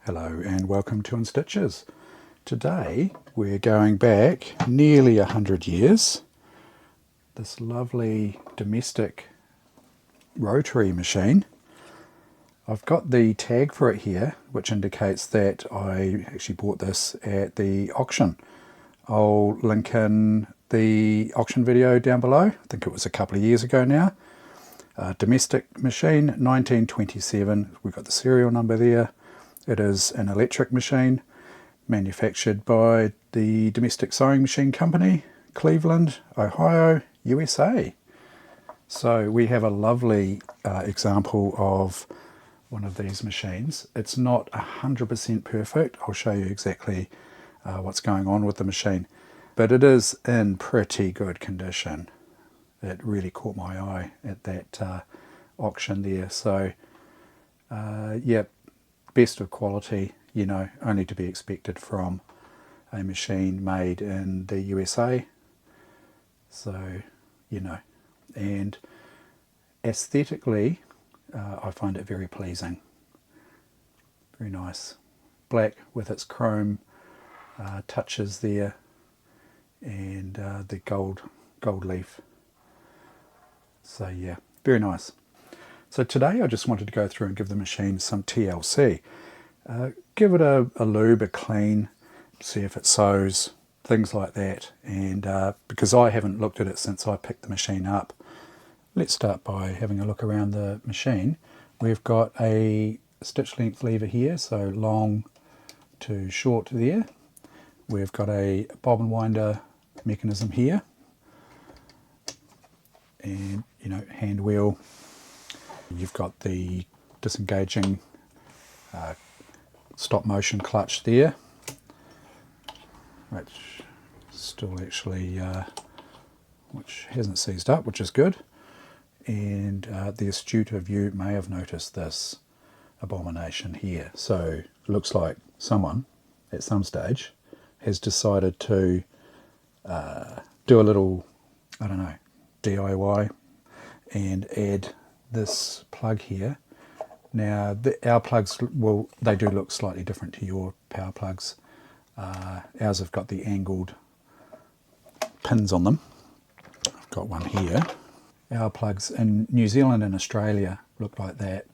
Hello and welcome to In Stitches. Today we're going back nearly 100 years. This lovely domestic rotary machine. I've got the tag for it here, which indicates that I actually bought this at the auction. I'll link in the auction video down below. I think it was a couple of years ago now. Domestic machine, 1927. We've got the serial number there. It is an electric machine manufactured by the Domestic Sewing Machine Company, Cleveland, Ohio, USA. So we have a lovely example of one of these machines. It's not 100% perfect. I'll show you exactly what's going on with the machine, but it is in pretty good condition. It really caught my eye at that auction there. So yeah, best of quality, you know, only to be expected from a machine made in the USA. So, you know, and aesthetically, I find it very pleasing. Very nice. Black with its chrome touches there, and the gold leaf. So yeah, very nice. So today I just wanted to go through and give the machine some TLC. Give it a lube, a clean, see if it sews, things like that. And because I haven't looked at it since I picked the machine up, let's start by having a look around the machine. We've got a stitch length lever here, so long to short there. We've got a bobbin winder mechanism here, and you know, hand wheel. You've got the disengaging stop motion clutch there, which still actually which hasn't seized up, which is good. And the astute of you may have noticed this abomination here. So it looks like someone at some stage has decided to do a little, I don't know, DIY and add this plug here. Now our plugs, well, they do look slightly different to your power plugs. Ours have got the angled pins on them. I've got one here. Our plugs in New Zealand and Australia look like that,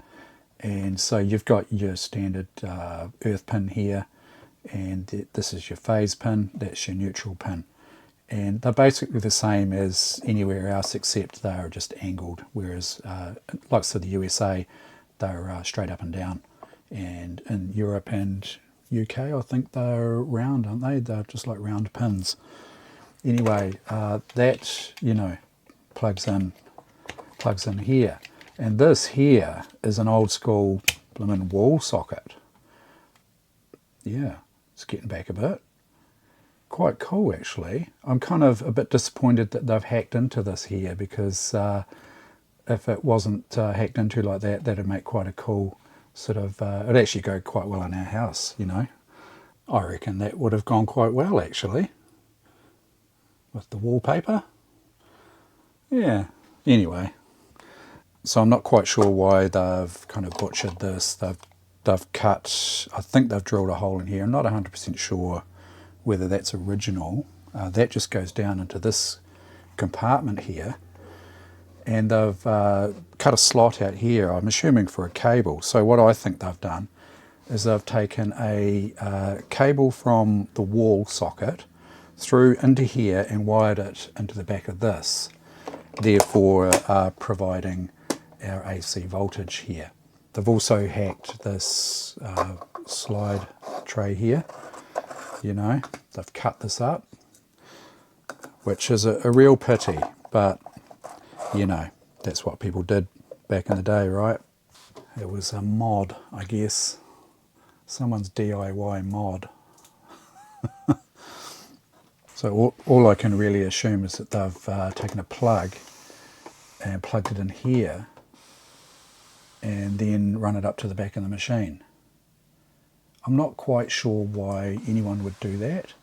and so you've got your standard earth pin here, and this is your phase pin, that's your neutral pin. And they're basically the same as anywhere else, except they're just angled, whereas like so the USA, they're straight up and down. And in Europe and UK, I think they're round, aren't they? They're just like round pins. Anyway, that, you know, plugs in here. And this here is an old school blooming wall socket. Yeah, it's getting back a bit. Quite cool, actually. I'm kind of a bit disappointed that they've hacked into this here, because if it wasn't hacked into like that, that'd make quite a cool sort of, it'd actually go quite well in our house, you know. I reckon that would have gone quite well, actually, with the wallpaper. Yeah, anyway. So I'm not quite sure why they've kind of butchered this. They've cut, I think they've drilled a hole in here. I'm not 100% sure whether that's original. That just goes down into this compartment here, and they've cut a slot out here, I'm assuming for a cable. So what I think they've done is they've taken a cable from the wall socket through into here and wired it into the back of this, therefore providing our AC voltage here. They've also hacked this slide tray here. You know, they've cut this up, which is a real pity, but you know, that's what people did back in the day, right? It was a mod, I guess. Someone's DIY mod. So all I can really assume is that they've taken a plug and plugged it in here and then run it up to the back of the machine. I'm not quite sure why anyone would do that.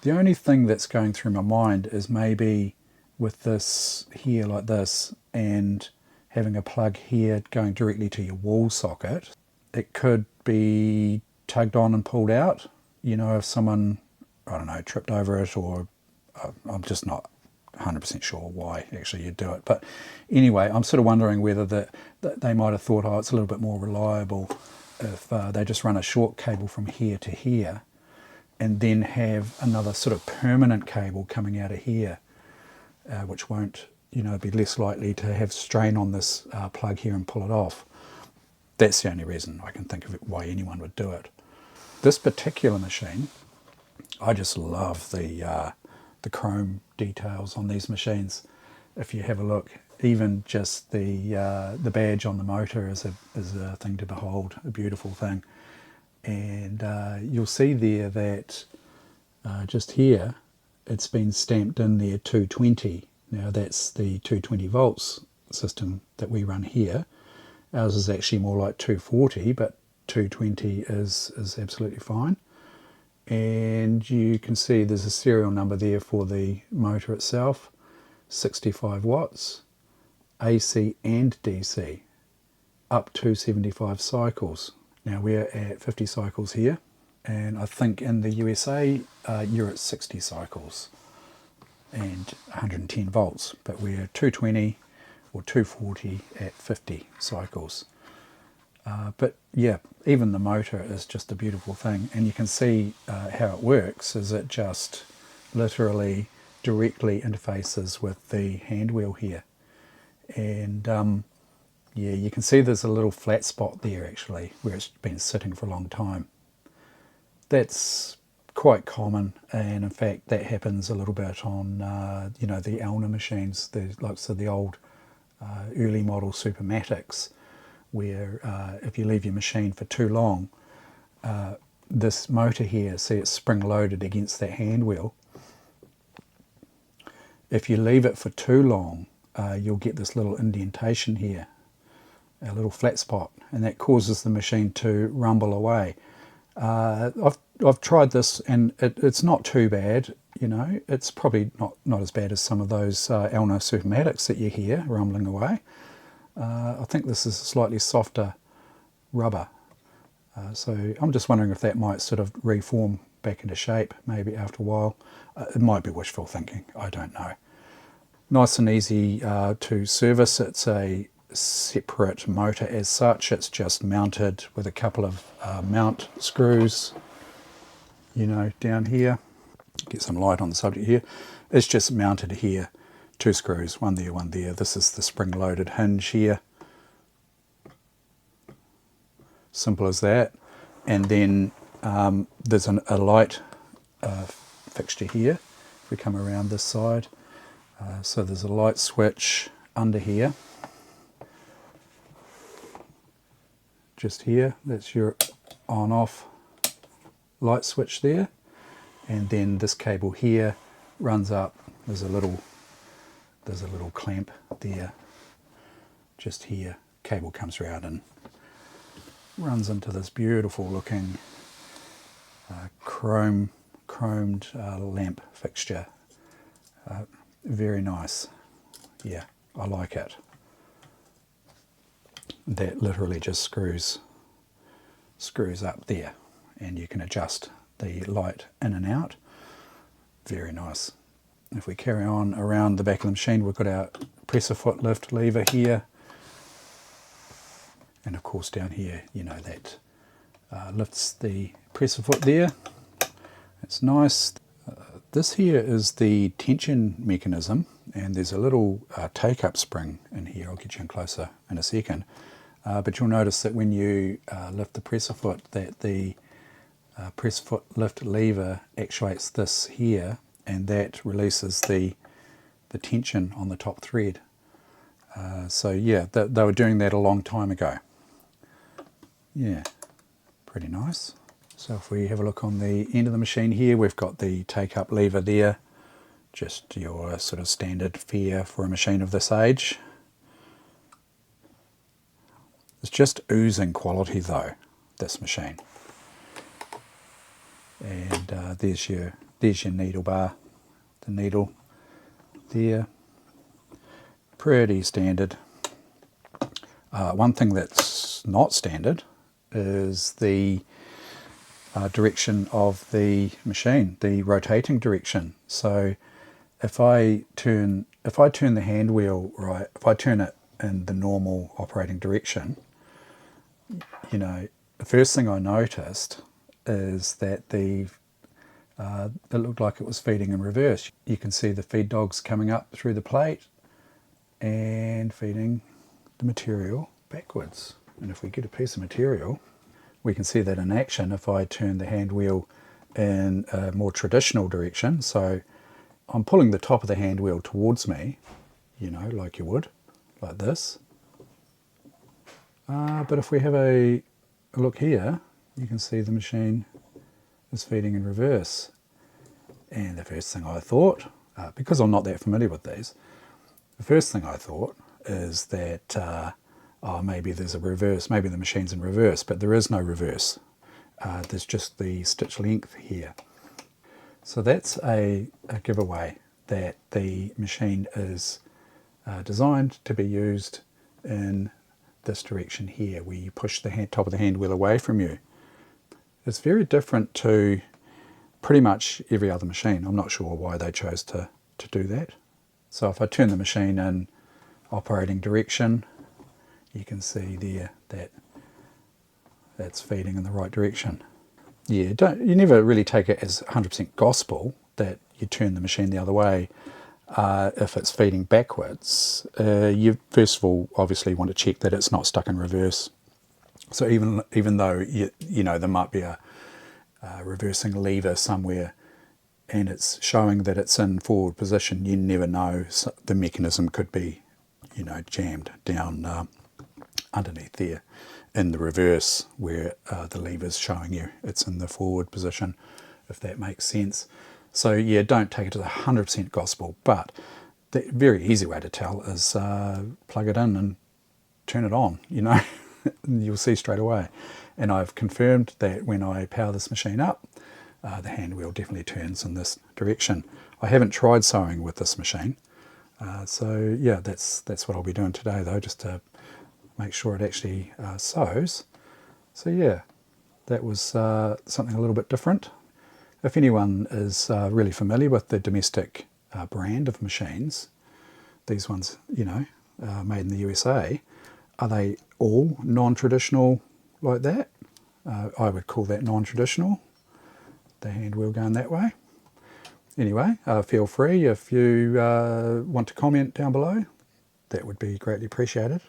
The only thing that's going through my mind is maybe with this here like this and having a plug here going directly to your wall socket, it could be tugged on and pulled out. You know, if someone, I don't know, tripped over it, or I'm just not 100% sure why actually you'd do it. But anyway, I'm sort of wondering whether that they might have thought, oh, it's a little bit more reliable if they just run a short cable from here to here and then have another sort of permanent cable coming out of here, which won't, you know, be less likely to have strain on this plug here and pull it off. That's the only reason I can think of it why anyone would do it. This particular machine, I just love the chrome details on these machines. If you have a look, even just the badge on the motor is a thing to behold, a beautiful thing. And you'll see there that just here it's been stamped in there 220. Now that's the 220 volts system that we run here. Ours is actually more like 240, but 220 is absolutely fine. And you can see there's a serial number there for the motor itself, 65 watts, AC and DC, up to 75 cycles. Now we're at 50 cycles here, and I think in the USA you're at 60 cycles and 110 volts, but we're 220 or 240 at 50 cycles. But yeah, even the motor is just a beautiful thing, and you can see how it works is it just literally directly interfaces with the hand wheel here. And yeah, you can see there's a little flat spot there actually where it's been sitting for a long time. That's quite common, and in fact that happens a little bit on you know, the Elna machines, the likes of the old early model Supermatics, where if you leave your machine for too long, this motor here, see it's spring loaded against that hand wheel. If you leave it for too long, you'll get this little indentation here, a little flat spot, and that causes the machine to rumble away. I've tried this, and it's not too bad. You know, it's probably not as bad as some of those Elna Supermatics that you hear rumbling away. I think this is a slightly softer rubber, so I'm just wondering if that might sort of reform back into shape maybe after a while. It might be wishful thinking, I don't know. Nice and easy to service. It's a separate motor as such. It's just mounted with a couple of mount screws, you know, down here. Get some light on the subject here. It's just mounted here, 2 screws, one there, one there. This is the spring-loaded hinge here. Simple as that. And then there's a light fixture here. If we come around this side, so there's a light switch under here. Just here, that's your on-off light switch there. And then this cable here runs up. There's a little clamp there, just here. Cable comes around and runs into this beautiful looking chromed lamp fixture. Very nice. Yeah, I like it. That literally just screws up there, and you can adjust the light in and out. Very nice. If we carry on around the back of the machine, we've got our presser foot lift lever here, and of course down here, you know, that lifts the presser foot there. It's nice. This here is the tension mechanism, and there's a little take-up spring in here. I'll get you in closer in a second. But you'll notice that when you lift the presser foot, that the presser foot lift lever actuates this here, and that releases the tension on the top thread. So yeah, they were doing that a long time ago. Yeah, pretty nice. So if we have a look on the end of the machine here, we've got the take-up lever there, just your sort of standard fare for a machine of this age. It's just oozing quality though, this machine. And there's your needle bar, the needle there, pretty standard. One thing that's not standard is the direction of the machine, the rotating direction. So if I turn the hand wheel right, if I turn it in the normal operating direction, the first thing I noticed is that it looked like it was feeding in reverse. You can see the feed dogs coming up through the plate and feeding the material backwards. And if we get a piece of material, we can see that in action if I turn the hand wheel in a more traditional direction. So I'm pulling the top of the hand wheel towards me, like you would, like this. But if we have a look here, you can see the machine is feeding in reverse. And the first thing I thought, because I'm not that familiar with these, the first thing I thought is that maybe there's a reverse, maybe the machine's in reverse, but there is no reverse. There's just the stitch length here. So that's a giveaway that the machine is designed to be used in this direction here, where you push the top of the hand wheel away from you. It's very different to pretty much every other machine. I'm not sure why they chose to do that. So if I turn the machine in operating direction, you can see there that that's feeding in the right direction. Yeah, you never really take it as 100% gospel that you turn the machine the other way. If it's feeding backwards, you first of all obviously want to check that it's not stuck in reverse. So even though there might be a reversing lever somewhere and it's showing that it's in forward position, you never know. So the mechanism could be jammed down underneath there in the reverse, where the lever's showing you it's in the forward position, if that makes sense. So yeah, don't take it as 100% gospel, but the very easy way to tell is plug it in and turn it on, you'll see straight away. And I've confirmed that when I power this machine up, the hand wheel definitely turns in this direction. I haven't tried sewing with this machine, so yeah, that's what I'll be doing today though, just to make sure it actually sews. So yeah, that was something a little bit different. If anyone is really familiar with the Domestic brand of machines, these ones, made in the USA, are they all non-traditional like that? I would call that non-traditional, the hand wheel going that way. Anyway, feel free if you want to comment down below. That would be greatly appreciated.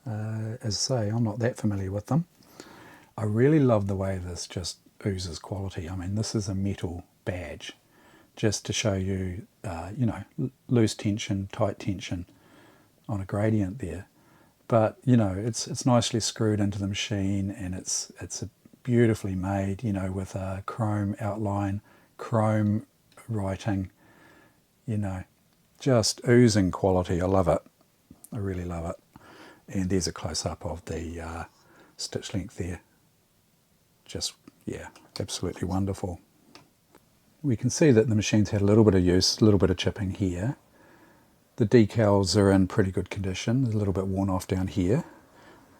As I say, I'm not that familiar with them. I really love the way this just oozes quality. I mean, this is a metal badge, just to show you, loose tension, tight tension on a gradient there. But it's nicely screwed into the machine, and it's beautifully made, with a chrome outline, chrome writing, just oozing quality. I love it. I really love it. And there's a close-up of the stitch length there. Just, yeah, absolutely wonderful. We can see that the machine's had a little bit of use, a little bit of chipping here. The decals are in pretty good condition, a little bit worn off down here.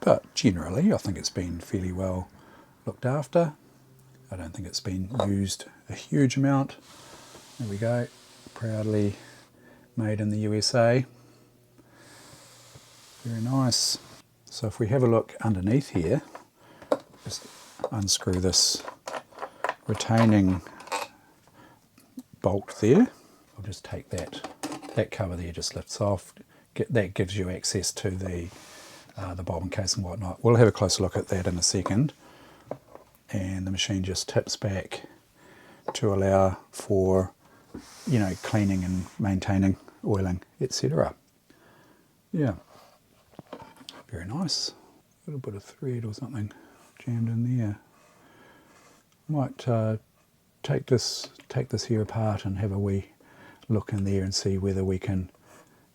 But generally, I think it's been fairly well looked after. I don't think it's been used a huge amount. There we go, proudly made in the USA. Very nice. So if we have a look underneath here, just unscrew this retaining bolt there. I'll just take that cover there, just lifts off. That gives you access to the bobbin case and whatnot. We'll have a closer look at that in a second. And the machine just tips back to allow for, cleaning and maintaining, oiling, etc. Yeah, very nice. A little bit of thread or something jammed in there. Might take this here apart and have a wee look in there and see whether we can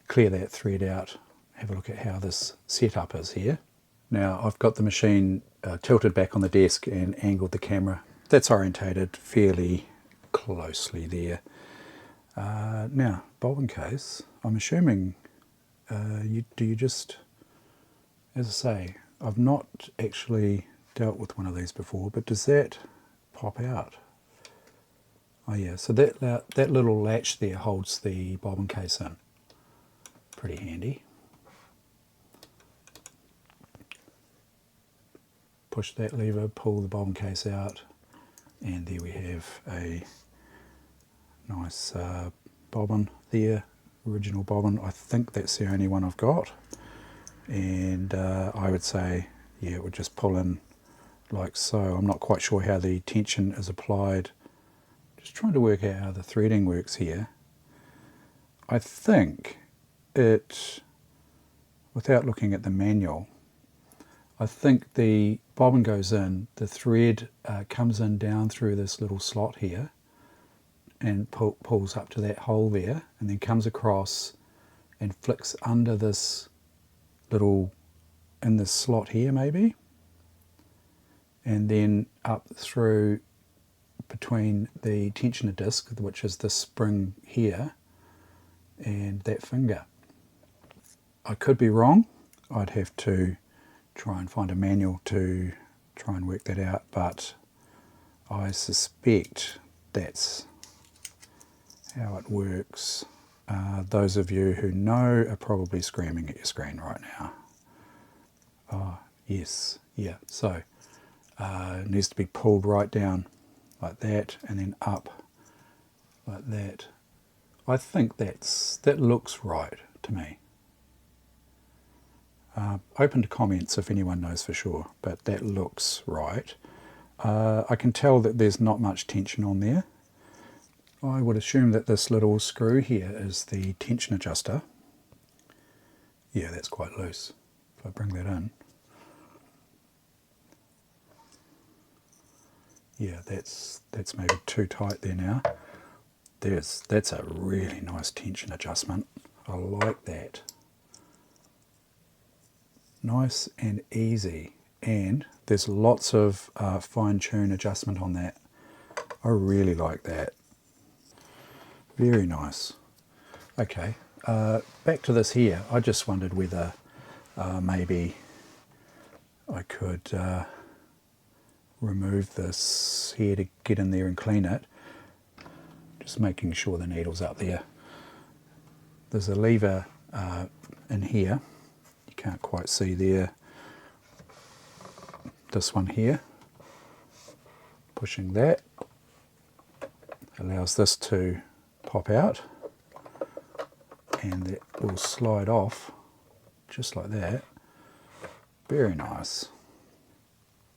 clear that thread out. Have a look at how this setup is here. Now I've got the machine tilted back on the desk and angled the camera. That's orientated fairly closely there. Now, bobbin case, I'm assuming you just, as I say, I've not actually dealt with one of these before, but does that pop out. Oh yeah, so that little latch there holds the bobbin case in. Pretty handy. Push that lever, pull the bobbin case out, and there we have a nice bobbin there, original bobbin. I think that's the only one I've got, and I would say, yeah, it would just pull in like so. I'm not quite sure how the tension is applied. Just trying to work out how the threading works here. I think it, without looking at the manual, I think the bobbin goes in, the thread comes in down through this little slot here and pulls up to that hole there, and then comes across and flicks under this little, in this slot here maybe, and then up through between the tensioner disc, which is the spring here, and that finger. I could be wrong. I'd have to try and find a manual to try and work that out, but I suspect that's how it works. Those of you who know are probably screaming at your screen right now. Oh, yes, yeah, so it needs to be pulled right down like that and then up like that. I think that looks right to me. Open to comments if anyone knows for sure, but that looks right. I can tell that there's not much tension on there. I would assume that this little screw here is the tension adjuster. Yeah, that's quite loose. If I bring that in. Yeah, that's maybe too tight there now. That's a really nice tension adjustment. I like that. Nice and easy, and there's lots of fine-tune adjustment on that. I really like that. Very nice. Okay, back to this here. I just wondered whether maybe I could remove this here to get in there and clean it. Just making sure the needle's up there. There's a lever in here. Can't quite see there. This one here, pushing that allows this to pop out, and it will slide off just like that. Very nice.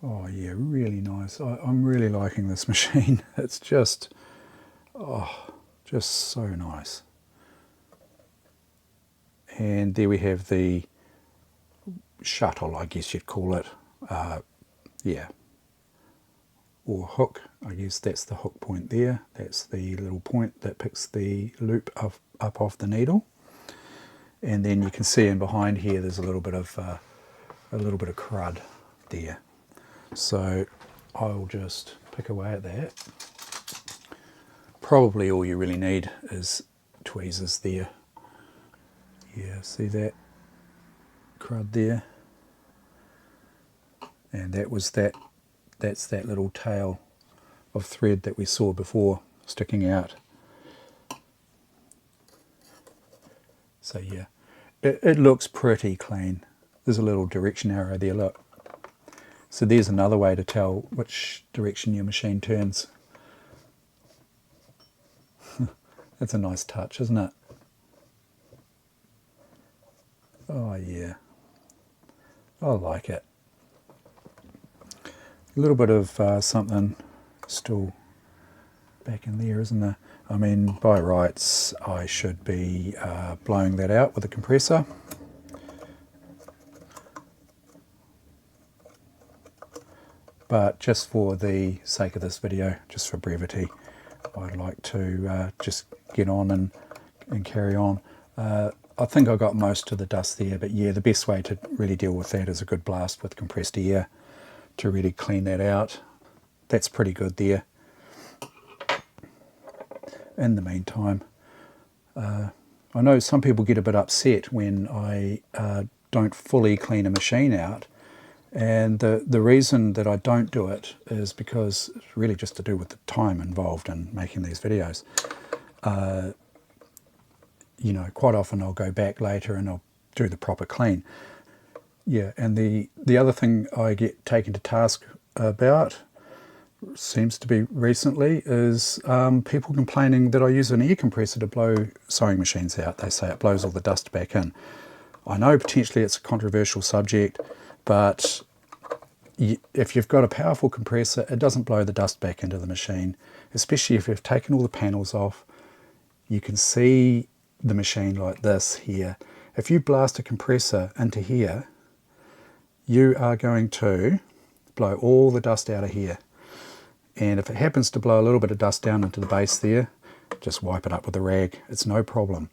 Oh yeah, really nice. I'm really liking this machine. It's just, just so nice. And there we have the shuttle, I guess you'd call it, yeah, or hook. I guess that's the hook point there. That's the little point that picks the loop up off the needle, and then you can see in behind here there's a little bit of crud there. So I'll just pick away at that. Probably all you really need is tweezers there. Yeah, see that crud there, and that's that little tail of thread that we saw before sticking out. So yeah, it looks pretty clean. There's a little direction arrow there, look. So there's another way to tell which direction your machine turns. That's a nice touch, isn't it? Oh yeah, I like it. A little bit of something still back in there, isn't there? I mean, by rights, I should be blowing that out with a compressor. But just for the sake of this video, just for brevity, I'd like to just get on and carry on. I think I got most of the dust there, but yeah, the best way to really deal with that is a good blast with compressed air to really clean that out. That's pretty good there. In the meantime, I know some people get a bit upset when I don't fully clean a machine out And the reason that I don't do it is because it's really just to do with the time involved in making these videos. You know, quite often I'll go back later and I'll do the proper clean. Yeah, and the other thing I get taken to task about, seems to be recently, is people complaining that I use an air compressor to blow sewing machines out. They say it blows all the dust back in. I know potentially it's a controversial subject, but if you've got a powerful compressor, it doesn't blow the dust back into the machine, especially if you've taken all the panels off. You can see the machine like this here. If you blast a compressor into here, you are going to blow all the dust out of here. And if it happens to blow a little bit of dust down into the base there, just wipe it up with a rag. It's no problem.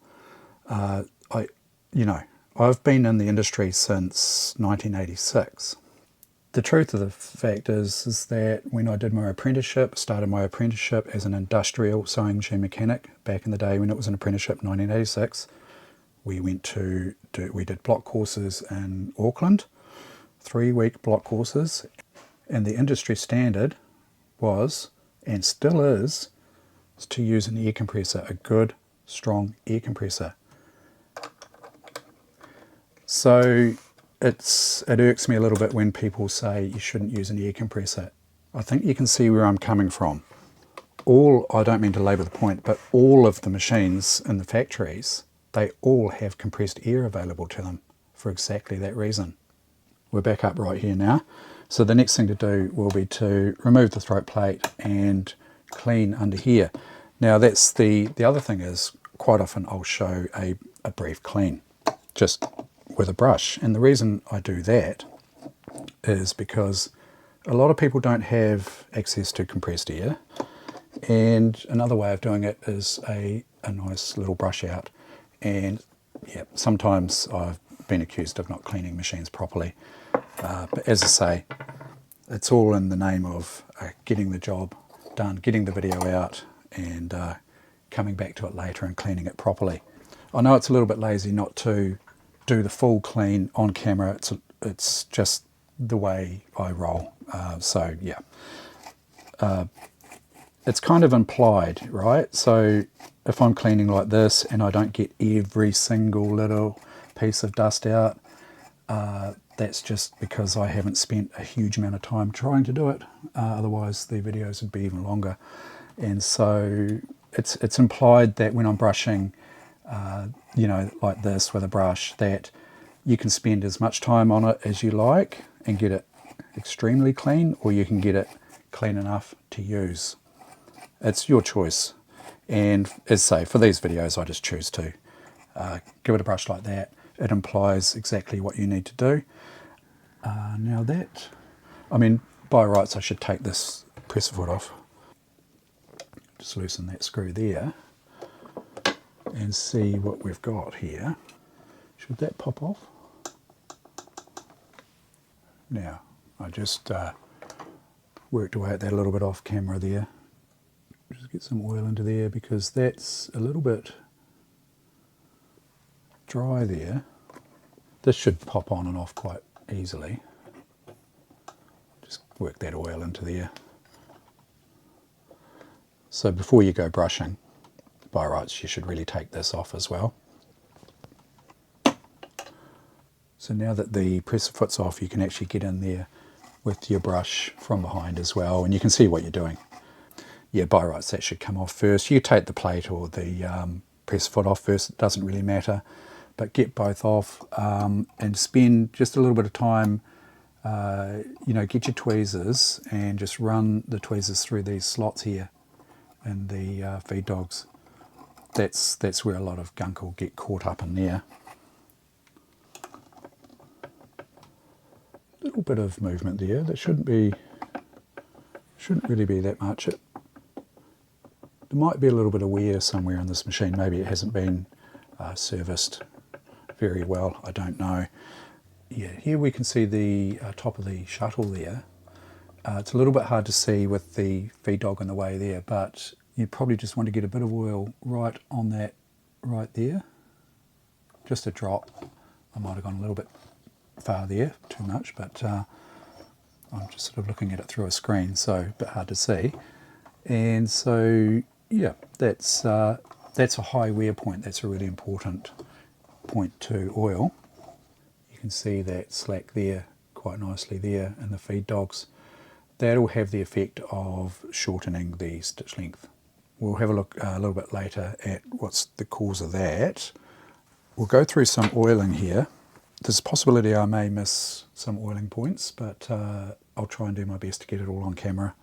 I've been in the industry since 1986. The truth of the fact is that when I did my apprenticeship, started my apprenticeship as an industrial sewing machine mechanic back in the day when it was an apprenticeship in 1986, we did block courses in Auckland, 3-week block courses, and the industry standard was, and still is to use an air compressor, a good, strong air compressor. So it irks me a little bit when people say you shouldn't use an air compressor. I think you can see where I'm coming from. I don't mean to labour the point, but all of the machines in the factories, they all have compressed air available to them for exactly that reason. We're back up right here now. So the next thing to do will be to remove the throat plate and clean under here. Now that's the other thing is, quite often I'll show a brief clean, just with a brush. And the reason I do that is because a lot of people don't have access to compressed air. And another way of doing it is a nice little brush out. And yeah, sometimes I've been accused of not cleaning machines properly. But as I say, it's all in the name of getting the job done, getting the video out, and coming back to it later and cleaning it properly. I know it's a little bit lazy not to do the full clean on camera. It's just the way I roll. So yeah, it's kind of implied, right? So if I'm cleaning like this and I don't get every single little piece of dust out, that's just because I haven't spent a huge amount of time trying to do it. Otherwise the videos would be even longer. And so it's implied that when I'm brushing, like this with a brush, that you can spend as much time on it as you like and get it extremely clean, or you can get it clean enough to use. It's your choice. And as I say, for these videos I just choose to give it a brush like that. It implies exactly what you need to do. Now that, by rights I should take this presser foot off. Just loosen that screw there and see what we've got here. Should that pop off? Now, I just worked away at that a little bit off camera there. Just get some oil into there because that's a little bit dry there. This should pop on and off quite easily. Just work that oil into there. So before you go brushing, by rights you should really take this off as well. So now that the presser foot's off, you can actually get in there with your brush from behind as well, and you can see what you're doing. Yeah, by rights that should come off first. You take the plate or the presser foot off first, it doesn't really matter, but get both off and spend just a little bit of time, get your tweezers and just run the tweezers through these slots here in the feed dogs. That's where a lot of gunk will get caught up in there. A little bit of movement there. That shouldn't really be that much. There might be a little bit of wear somewhere in this machine. Maybe it hasn't been serviced very well. I don't know. Yeah, here we can see the top of the shuttle there. It's a little bit hard to see with the feed dog in the way there, but you probably just want to get a bit of oil right on that right there. Just a drop. I might have gone a little bit far there, too much, but I'm just sort of looking at it through a screen, so a bit hard to see. And so, yeah, that's a high wear point. That's a really important point to oil. You can see that slack there quite nicely there in the feed dogs. That'll have the effect of shortening the stitch length. We'll have a look a little bit later at what's the cause of that. We'll go through some oiling here. There's a possibility I may miss some oiling points, but I'll try and do my best to get it all on camera.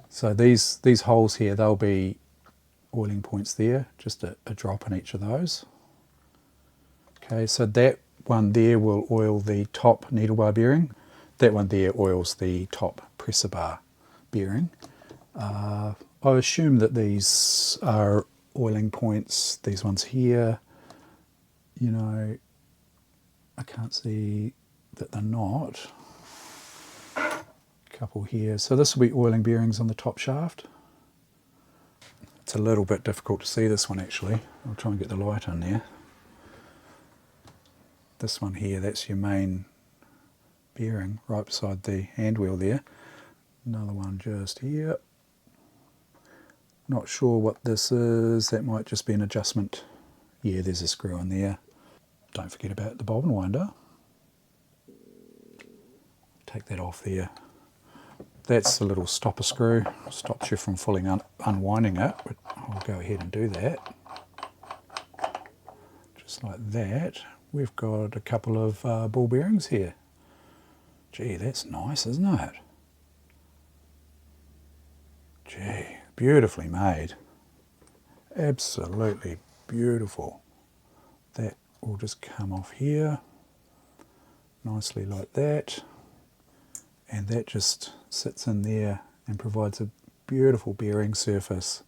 So these holes here, they'll be oiling points there, just a drop in each of those. Okay, so that one there will oil the top needle bar bearing. That one there oils the top presser bar bearing. I assume that these are oiling points, these ones here, you know, I can't see that they're not. A couple here. So this will be oiling bearings on the top shaft. It's a little bit difficult to see this one actually. I'll try and get the light in there. This one here, that's your main bearing right beside the hand wheel there. Another one just here. Not sure what this is. That might just be an adjustment. Yeah, there's a screw in there. Don't forget about the bobbin winder. Take that off there. That's the little stopper screw. Stops you from fully unwinding it. But I'll go ahead and do that. Just like that. We've got a couple of ball bearings here. Gee, that's nice, isn't it? Gee, beautifully made. Absolutely beautiful. That will just come off here. Nicely like that. And that just sits in there and provides a beautiful bearing surface.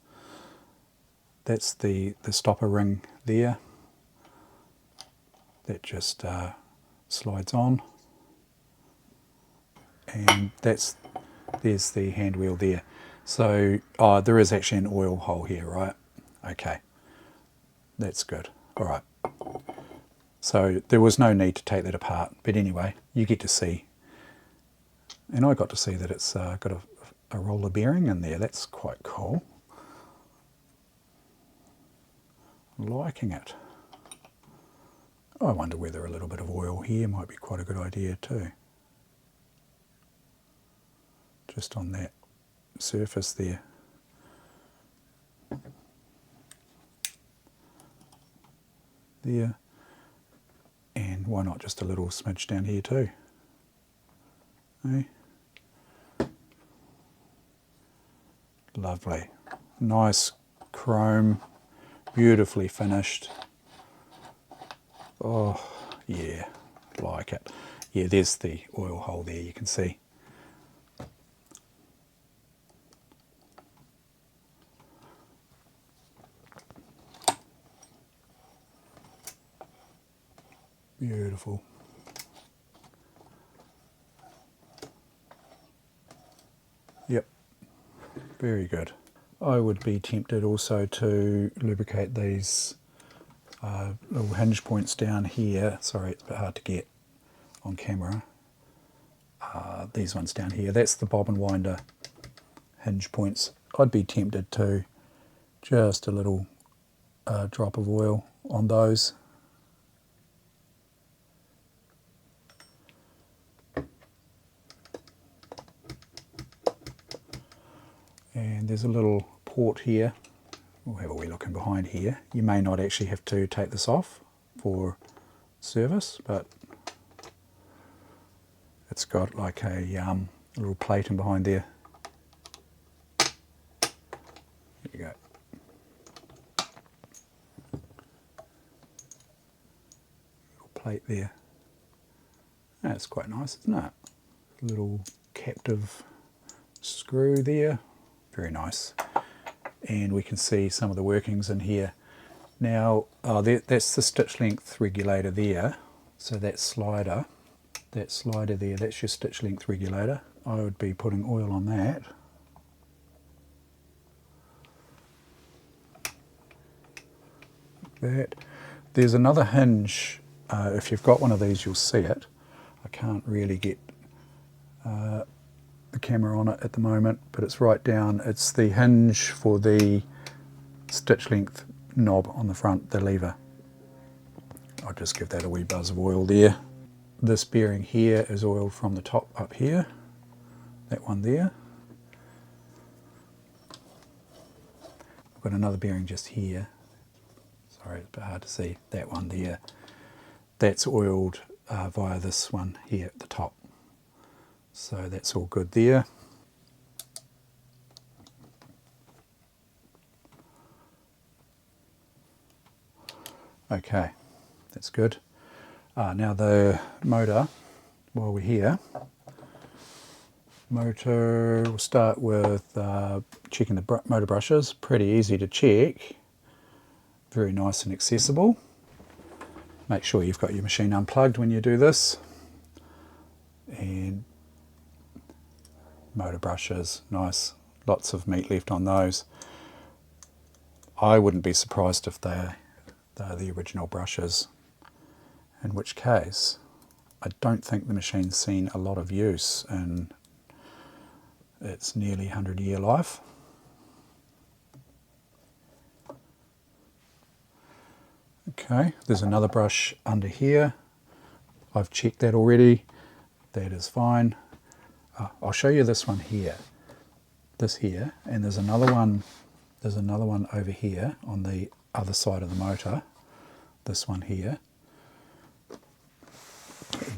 That's the stopper ring there. That just slides on. And there's the hand wheel there. So there is actually an oil hole here, right? Okay, that's good. All right. So there was no need to take that apart, but anyway, you get to see. And I got to see that it's got a roller bearing in there. That's quite cool. Liking it. I wonder whether a little bit of oil here might be quite a good idea too. Just on that surface there. There. And why not just a little smidge down here too? Eh? Lovely. Nice chrome, beautifully finished. Oh, yeah, like it. Yeah, there's the oil hole there, you can see. Beautiful. Yep, very good. I would be tempted also to lubricate these little hinge points down here. Sorry, it's a bit hard to get on camera. These ones down here, that's the bobbin winder hinge points. I'd be tempted to just a little drop of oil on those. And there's a little port here. We'll have a wee look in behind here. You may not actually have to take this off for service, but it's got like a little plate in behind there. There you go. Little plate there. That's quite nice, isn't it? Little captive screw there. Very nice. And we can see some of the workings in here. Now, that's the stitch length regulator there. So that slider there, that's your stitch length regulator. I would be putting oil on that. Like that. There's another hinge. If you've got one of these, you'll see it. I can't really get the camera on it at the moment, but it's right down. It's the hinge for the stitch length knob on the front, the lever. I'll just give that a wee buzz of oil there. This bearing here is oiled from the top up here, that one there. I've got another bearing just here. Sorry, it's a bit hard to see. That one there. That's oiled via this one here at the top. So that's all good there. Okay, that's good. Now the motor, while we're here, we'll start with checking the motor brushes. Pretty easy to check, very nice and accessible. Make sure you've got your machine unplugged when you do this. And motor brushes, nice, lots of meat left on those. I wouldn't be surprised if they're the original brushes, in which case I don't think the machine's seen a lot of use in its nearly 100-year life. Okay, there's another brush under here. I've checked that already. That is fine. I'll show you this one here. This here, and there's another one over here on the other side of the motor. This one here.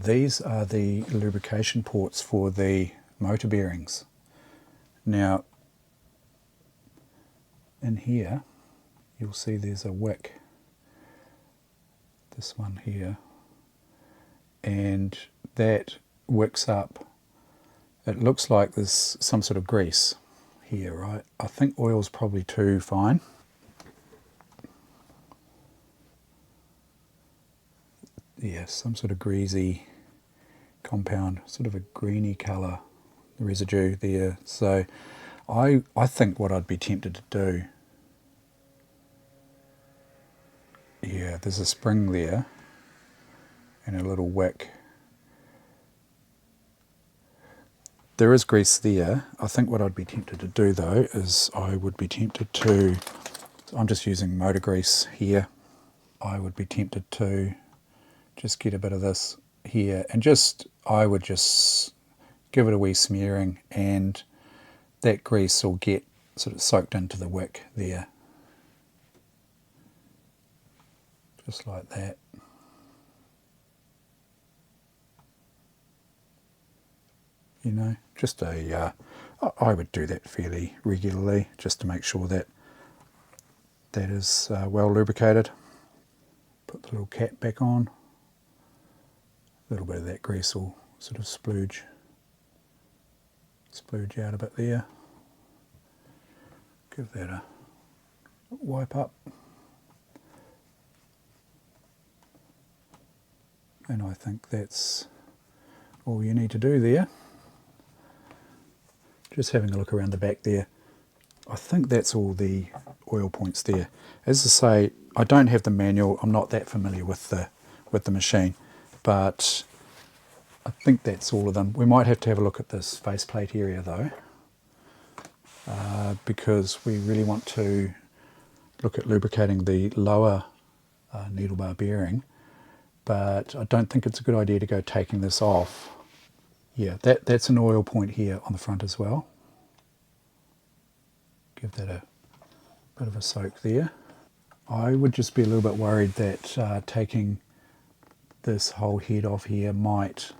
These are the lubrication ports for the motor bearings. Now, in here, you'll see there's a wick. This one here. And that wicks up. It looks like there's some sort of grease here, right? I think oil's probably too fine. Yeah, some sort of greasy compound, sort of a greeny colour, the residue there. So I think what I'd be tempted to do, yeah, there's a spring there and a little wick. There is grease there. I think what I'd be tempted to do though is I would be tempted to, I'm just using motor grease here, I would be tempted to just get a bit of this here and I would just give it a wee smearing, and that grease will get sort of soaked into the wick there. Just like that. You know, just I would do that fairly regularly just to make sure that that is well lubricated. Put the little cap back on. A little bit of that grease will sort of splooge out a bit there. Give that a wipe up. And I think that's all you need to do there. Just having a look around the back there. I think that's all the oil points there. As I say, I don't have the manual. I'm not that familiar with the machine, but I think that's all of them. We might have to have a look at this faceplate area though, because we really want to look at lubricating the lower needle bar bearing, but I don't think it's a good idea to go taking this off. Yeah, that's an oil point here on the front as well. Give that a bit of a soak there. I would just be a little bit worried that taking this whole head off here might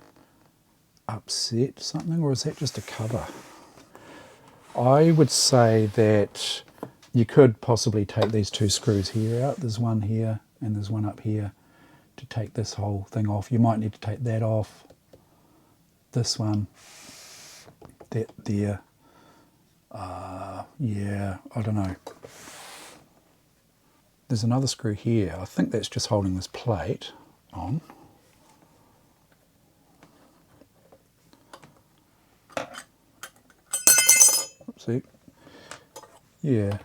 upset something, or is that just a cover? I would say that you could possibly take these two screws here out. There's one here and there's one up here to take this whole thing off. You might need to take that off. This one, that there, yeah, I don't know. There's another screw here. I think that's just holding this plate on. Oopsie. Yeah,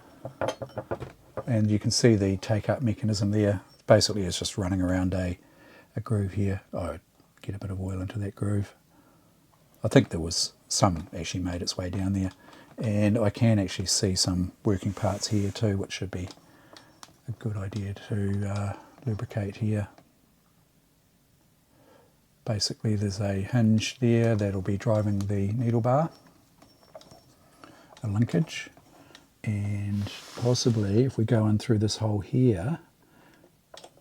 and you can see the take-up mechanism there. Basically, it's just running around a groove here. Oh, get a bit of oil into that groove. I think there was some actually made its way down there. And I can actually see some working parts here too, which should be a good idea to lubricate here. Basically there's a hinge there that'll be driving the needle bar, a linkage, and possibly if we go in through this hole here,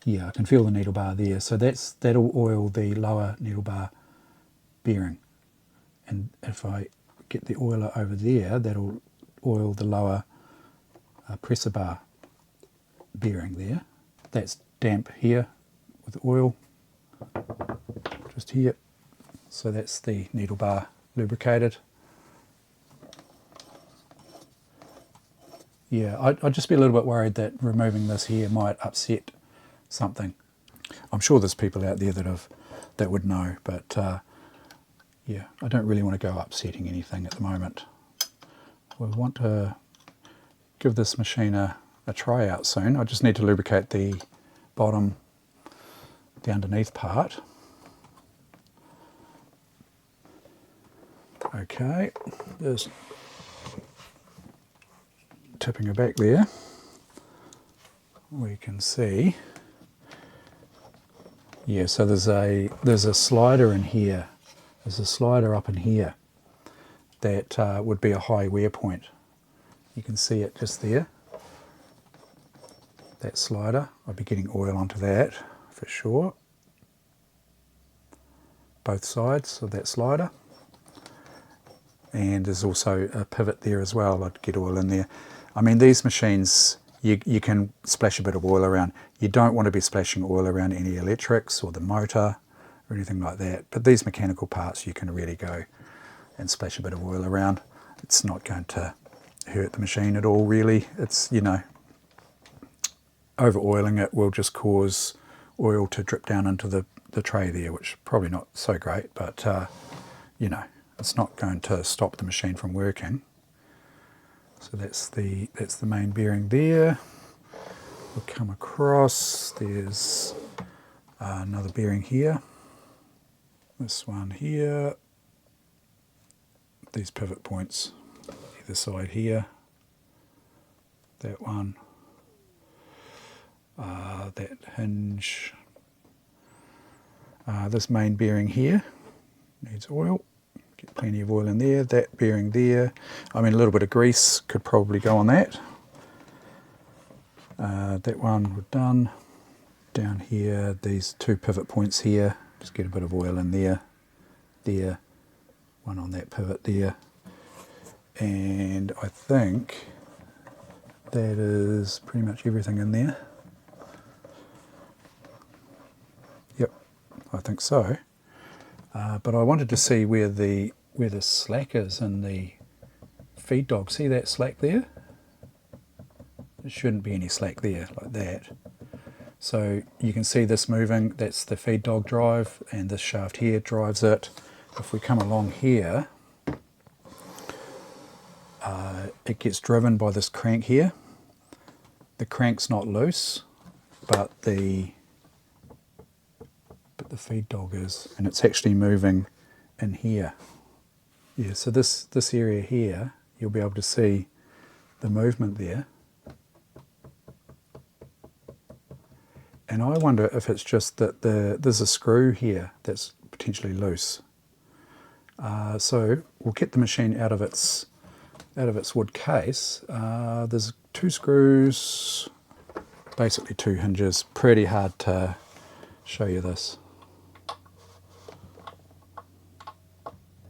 yeah, I can feel the needle bar there, so that'll oil the lower needle bar bearing, and if I get the oiler over there, that'll oil the lower pressor bar bearing there. That's damp here with oil, just here, so that's the needle bar lubricated. Yeah, I'd just be a little bit worried that removing this here might upset something. I'm sure there's people out there that would know, but yeah, I don't really want to go upsetting anything at the moment. We want to give this machine a try out soon. I just need to lubricate the bottom, the underneath part. Okay, just tipping her back there. We can see, yeah, so there's a slider in here. There's a slider up in here that would be a high wear point. You can see it just there. That slider, I'll be getting oil onto that for sure. Both sides of that slider. And there's also a pivot there as well. I'd get oil in there. I mean, these machines, you can splash a bit of oil around. You don't want to be splashing oil around any electrics or the motor or anything like that. But these mechanical parts, you can really go and splash a bit of oil around. It's not going to hurt the machine at all, really. It's, you know, over oiling it will just cause oil to drip down into the tray there, which is probably not so great, but you know, it's not going to stop the machine from working. So that's the main bearing there. We'll come across, there's another bearing here, this one here, these pivot points either side here, that one, that hinge, this main bearing here needs oil. Get plenty of oil in there. That bearing there, I mean, a little bit of grease could probably go on that. That one we're done. Down here, these two pivot points here, just get a bit of oil in there. There, one on that pivot there. And I think that is pretty much everything in there. Yep, I think so. But I wanted to see where the slack is in the feed dog. See that slack there? There shouldn't be any slack there like that. So you can see this moving. That's the feed dog drive, and this shaft here drives it. If we come along here, it gets driven by this crank here. The crank's not loose, but the feed dog is, and it's actually moving in here. Yeah, so this area here, you'll be able to see the movement there. And I wonder if it's just that there's a screw here that's potentially loose. So we'll get the machine out of its wood case. There's two screws, basically two hinges. Pretty hard to show you this.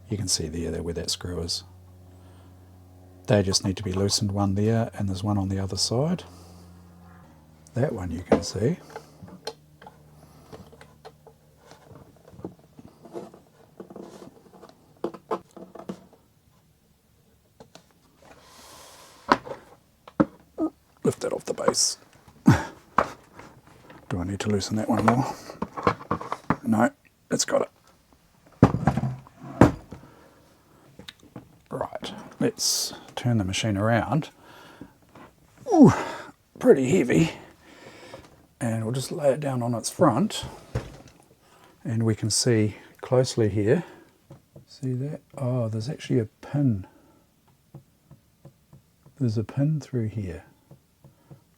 You can see there where that screw is. They just need to be loosened, one there, and there's one on the other side. That one you can see. Lift that off the base. Do I need to loosen that one more? No, it's got it. Right, let's turn the machine around. Ooh, pretty heavy. And we'll just lay it down on its front. And we can see closely here. See that? Oh, there's actually a pin. There's a pin through here,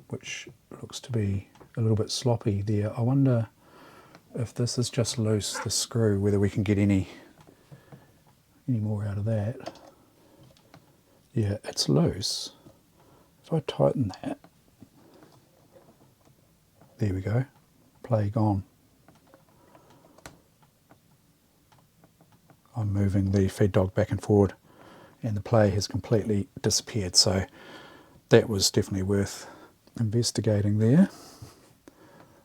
which looks to be a little bit sloppy there. I wonder if this is just loose, the screw, whether we can get any more out of that. Yeah, it's loose. If I tighten that, there we go, play gone. I'm moving the feed dog back and forward and the play has completely disappeared, so that was definitely worth investigating there.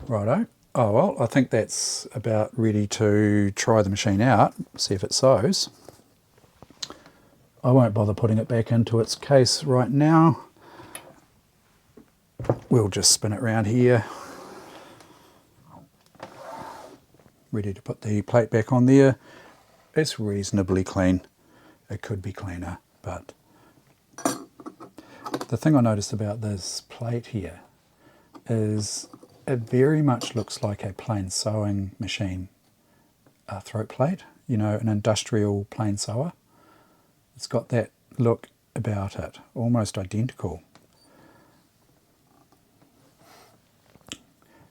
Righto. Oh well, I think that's about ready to try the machine out, see if it sews. I won't bother putting it back into its case right now. We'll just spin it around here. Ready to put the plate back on there. It's reasonably clean. It could be cleaner, but the thing I noticed about this plate here is it very much looks like a plain sewing machine throat plate, you know, an industrial plain sewer. It's got that look about it, almost identical.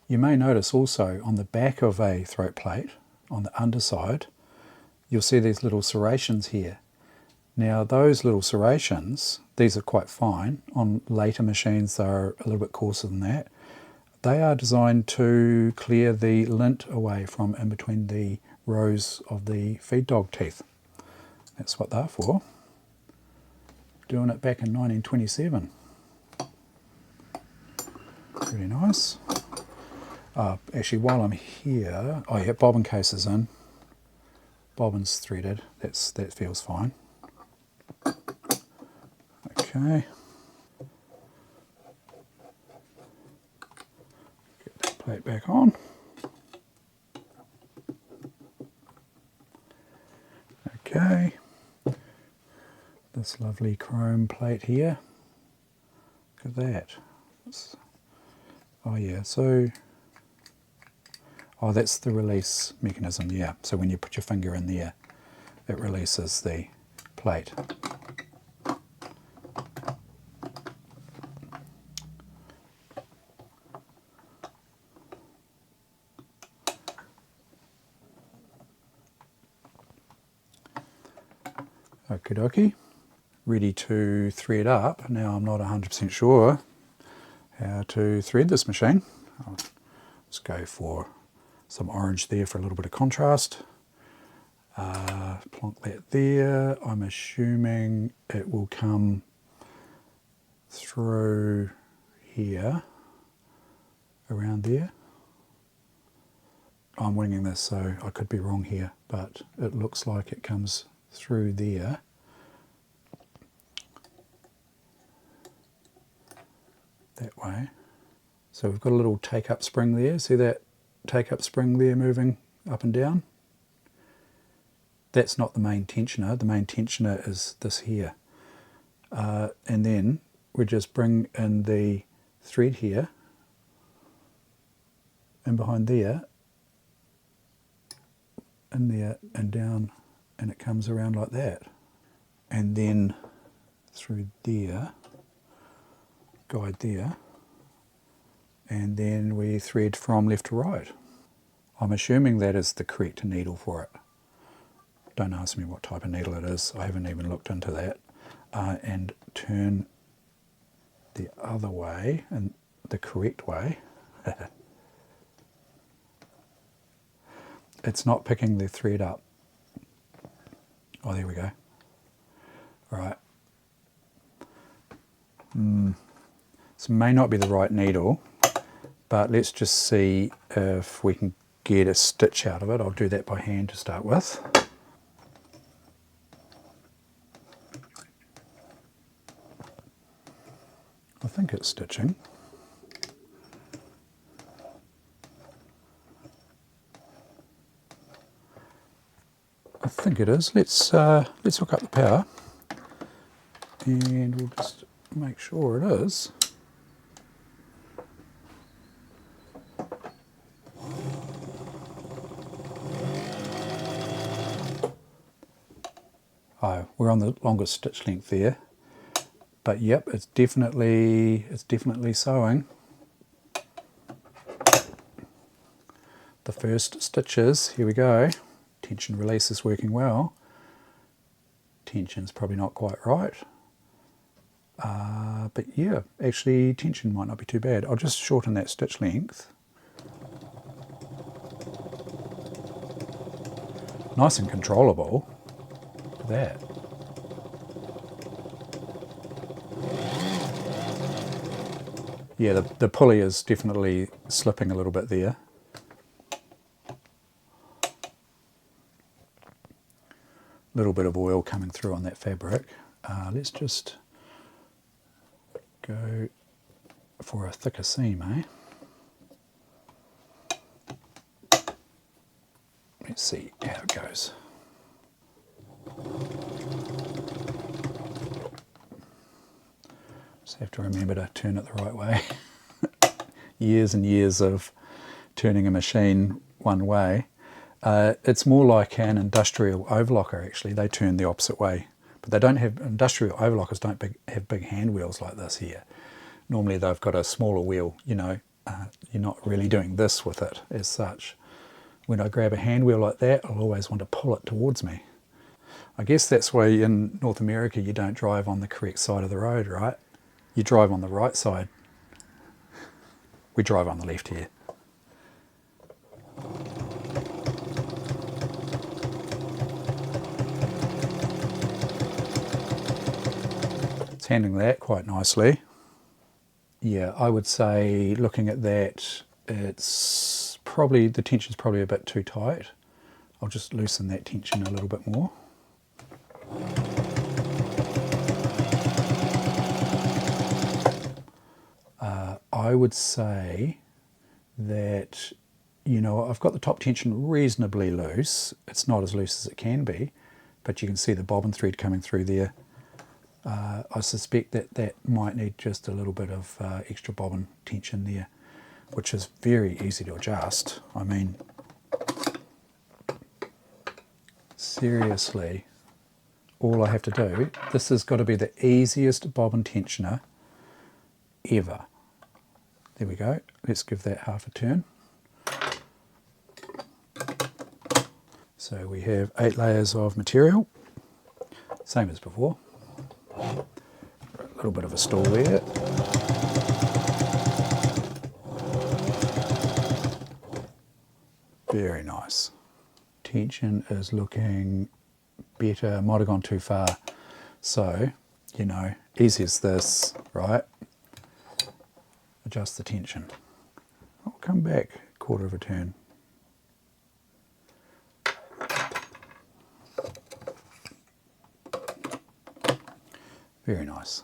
You may notice also on the back of a throat plate, on the underside, you'll see these little serrations here. Now those little serrations, these are quite fine. On later machines they're a little bit coarser than that. They are designed to clear the lint away from in between the rows of the feed dog teeth. That's what they're for. Doing it back in 1927. Really nice. Actually, while I'm here, oh yeah, bobbin case is in. Bobbin's threaded. That feels fine. Okay. Get that plate back on. Okay. This lovely chrome plate here. Look at that. Oh yeah, so oh, that's the release mechanism, yeah. So when you put your finger in there, it releases the plate. Okie dokie. Ready to thread up. Now I'm not 100% sure how to thread this machine. Let's go for some orange there for a little bit of contrast. Plonk that there. I'm assuming it will come through here, around there. I'm winging this, so I could be wrong here, but it looks like it comes through there. That way. So we've got a little take-up spring there. See that take-up spring there moving up and down? That's not the main tensioner. The main tensioner is this here. And then we just bring in the thread here and behind there, in there and down, and it comes around like that. And then through there, guide there, and then we thread from left to right. I'm assuming that is the correct needle for it. Don't ask me what type of needle it is, I haven't even looked into that. And turn the other way, and the correct way. It's not picking the thread up. Oh, there we go. Right. This may not be the right needle, but let's just see if we can get a stitch out of it. I'll do that by hand to start with. I think it's stitching. I think it is. Let's hook up the power and we'll just make sure it is. Oh, we're on the longest stitch length there, but yep, it's definitely sewing. The first stitches, here we go. Tension release is working well. Tension's probably not quite right. But yeah, actually tension might not be too bad. I'll just shorten that stitch length. Nice and controllable. Look at that. Yeah, the pulley is definitely slipping a little bit there. A little bit of oil coming through on that fabric. Let's just go for a thicker seam, eh? Let's see how it goes. Just have to remember to turn it the right way. Years and years of turning a machine one way. It's more like an industrial overlocker actually. They turn the opposite way. But they don't have, industrial overlockers don't have big hand wheels like this here. Normally they've got a smaller wheel, you know. You're not really doing this with it as such. When I grab a hand wheel like that, I'll always want to pull it towards me. I guess that's why in North America you don't drive on the correct side of the road, right? You drive on the right side. We drive on the left here. It's handling that quite nicely. Yeah, I would say looking at that, it's probably, the tension's probably a bit too tight. I'll just loosen that tension a little bit more. I would say that, you know, I've got the top tension reasonably loose. It's not as loose as it can be, but you can see the bobbin thread coming through there. I suspect that that might need just a little bit of extra bobbin tension there, which is very easy to adjust. I mean, seriously, all I have to do, this has got to be the easiest bobbin tensioner ever. There we go. Let's give that half a turn. So we have 8 layers of material, same as before. A little bit of a stall there. Very nice. Tension is looking better. Might have gone too far. So, you know, easy as this, right? Adjust the tension. I'll come back a quarter of a turn. Very nice.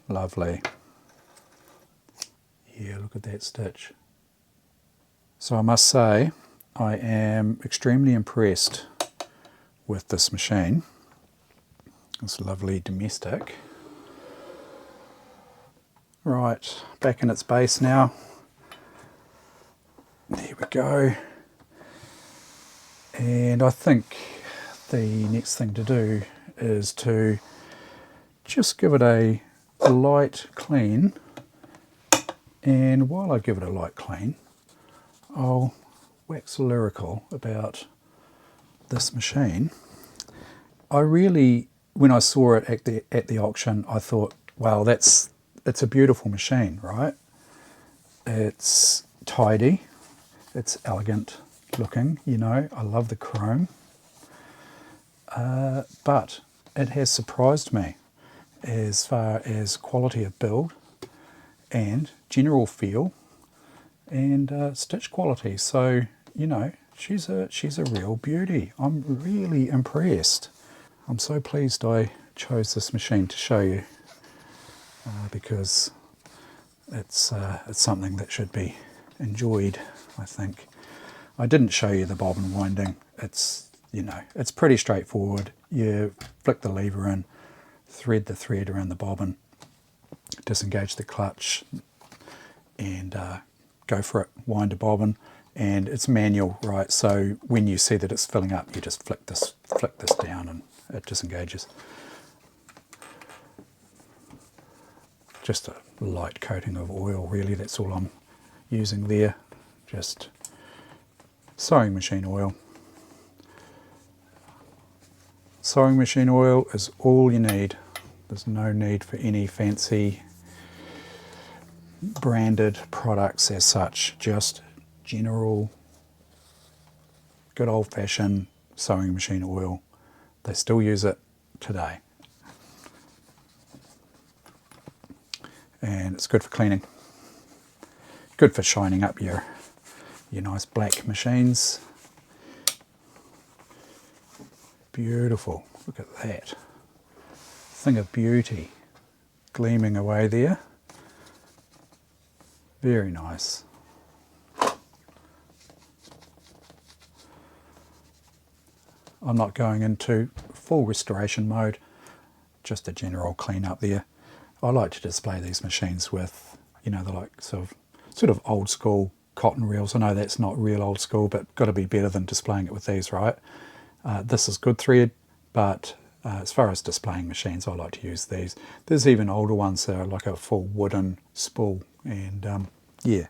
Lovely. Yeah, look at that stitch. So I must say, I am extremely impressed with this machine. This lovely Domestic. Right, back in its base now. There we go. And I think the next thing to do is to just give it a light clean. And while I give it a light clean, I'll wax lyrical about this machine. I really, when I saw it at the auction, I thought, wow, it's a beautiful machine, right? It's tidy, it's elegant looking, you know, I love the chrome. But it has surprised me as far as quality of build and general feel and stitch quality. So, you know, she's a real beauty. I'm really impressed. I'm so pleased I chose this machine to show you because it's something that should be enjoyed, I think. I didn't show you the bobbin winding. It's, you know, it's pretty straightforward. You flick the lever in, thread the thread around the bobbin, disengage the clutch, and go for it. Wind a bobbin, and it's manual, right? So when you see that it's filling up, you just flick this down, and it disengages. Just a light coating of oil, really. That's all I'm using there. Just sewing machine oil. Sewing machine oil is all you need. There's no need for any fancy branded products as such. Just general, good old-fashioned sewing machine oil. They still use it today. And it's good for cleaning. Good for shining up your nice black machines. Beautiful. Look at that. Thing of beauty. Gleaming away there. Very nice. I'm not going into full restoration mode, just a general clean up there. I like to display these machines with, you know, the like sort of old school cotton reels. I know that's not real old school, but got to be better than displaying it with these, right? This is good thread, but as far as displaying machines, I like to use these. There's even older ones that are like a full wooden spool, and yeah,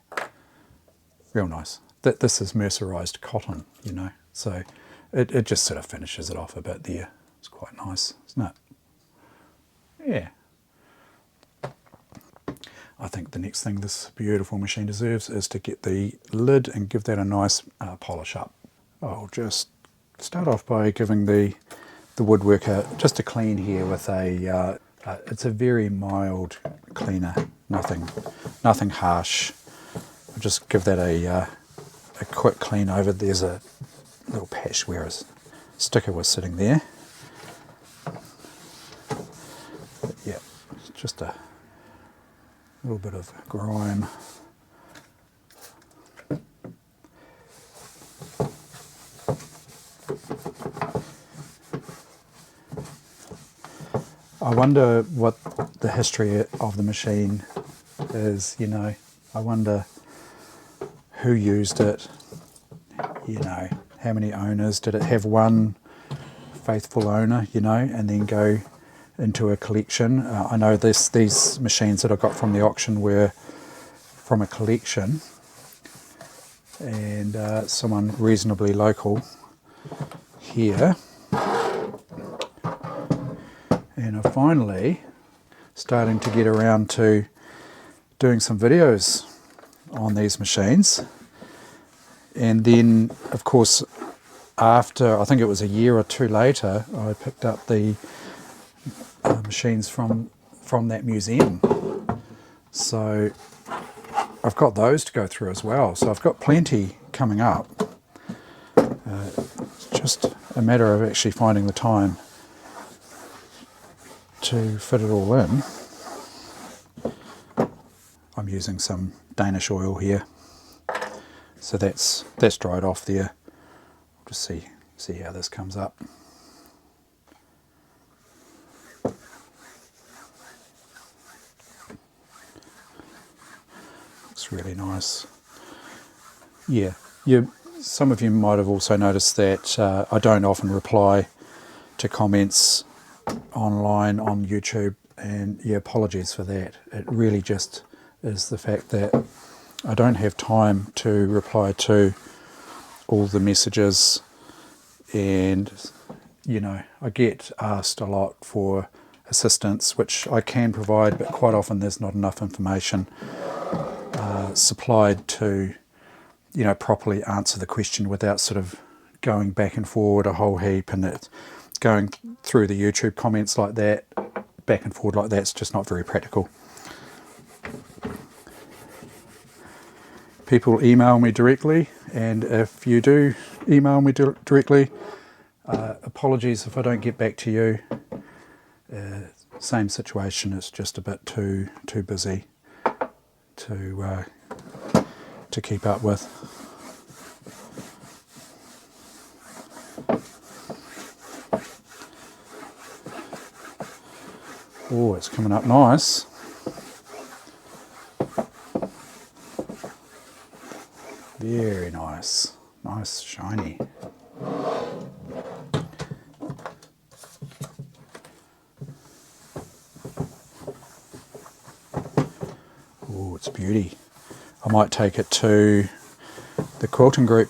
real nice. This is mercerized cotton, you know, so it just sort of finishes it off a bit there. It's quite nice, isn't it? Yeah. I think the next thing this beautiful machine deserves is to get the lid and give that a nice polish up. I'll just start off by giving the woodworker just a clean here with a, it's a very mild cleaner, nothing harsh. I'll just give that a quick clean over. There's a little patch where a sticker was sitting there. But yeah, just a little bit of grime. I wonder what the history of the machine is, you know. I wonder who used it, you know, how many owners. Did it have one faithful owner, you know, and then go into a collection? I know these machines that I got from the auction were from a collection, and someone reasonably local here. And I'm finally starting to get around to doing some videos on these machines. And then, of course, after, I think it was a year or two later, I picked up the machines from that museum. So I've got those to go through as well. So I've got plenty coming up. It's just a matter of actually finding the time to fit it all in. I'm using some Danish oil here, so that's dried off there. We'll just see how this comes up. Looks really nice. Yeah, some of you might have also noticed that I don't often reply to comments online on YouTube, and yeah, apologies for that. It really just is the fact that I don't have time to reply to all the messages, and you know, I get asked a lot for assistance, which I can provide, but quite often there's not enough information supplied to, you know, properly answer the question without sort of going back and forward a whole heap, and it going through the YouTube comments like that, back and forward like that, it's just not very practical. People email me directly, and if you do email me directly, apologies if I don't get back to you. Same situation, it's just a bit too busy to keep up with. Oh, it's coming up nice. Very nice. Nice, shiny. Oh, it's a beauty. I might take it to the quilting group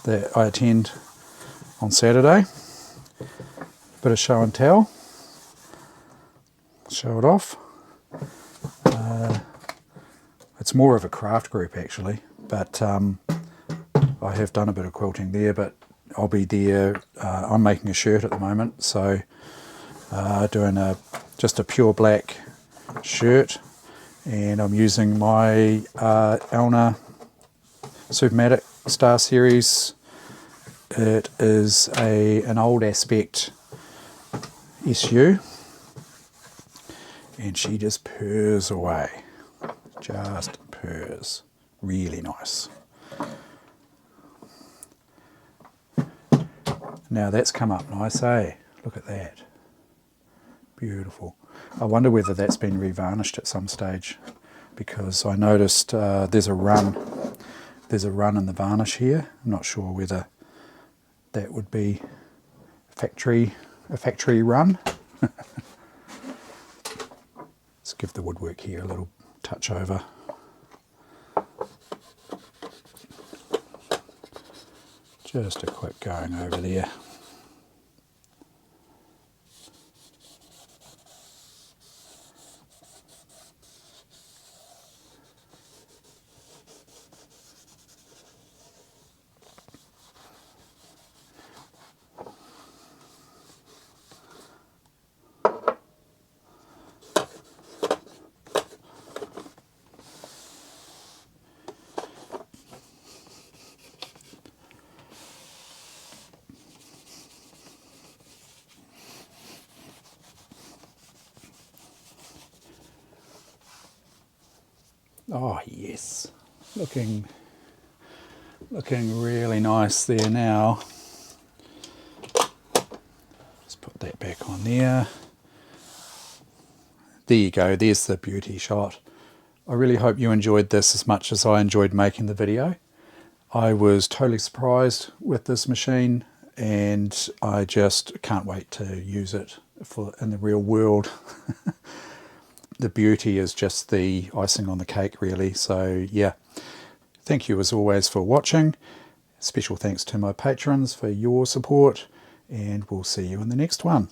that I attend on Saturday. Bit of show and tell. Show it off. It's more of a craft group actually, but I have done a bit of quilting there, but I'll be there. I'm making a shirt at the moment, so doing just a pure black shirt, and I'm using my Elna Supermatic Star Series. It is an old aspect SU, and she just purrs away. Just purrs. Really nice. Now that's come up nice, eh? Look at that. Beautiful. I wonder whether that's been revarnished at some stage, because I noticed there's a run in the varnish here. I'm not sure whether that would be a factory run. Let's give the woodwork here a little touch over. Just a quick going over there. Oh yes, looking really nice there now. Just put that back on there. There you go, there's the beauty shot. I really hope you enjoyed this as much as I enjoyed making the video. I was totally surprised with this machine, and I just can't wait to use it in the real world. The beauty is just the icing on the cake, really. So yeah, thank you as always for watching. Special thanks to my patrons for your support, and we'll see you in the next one.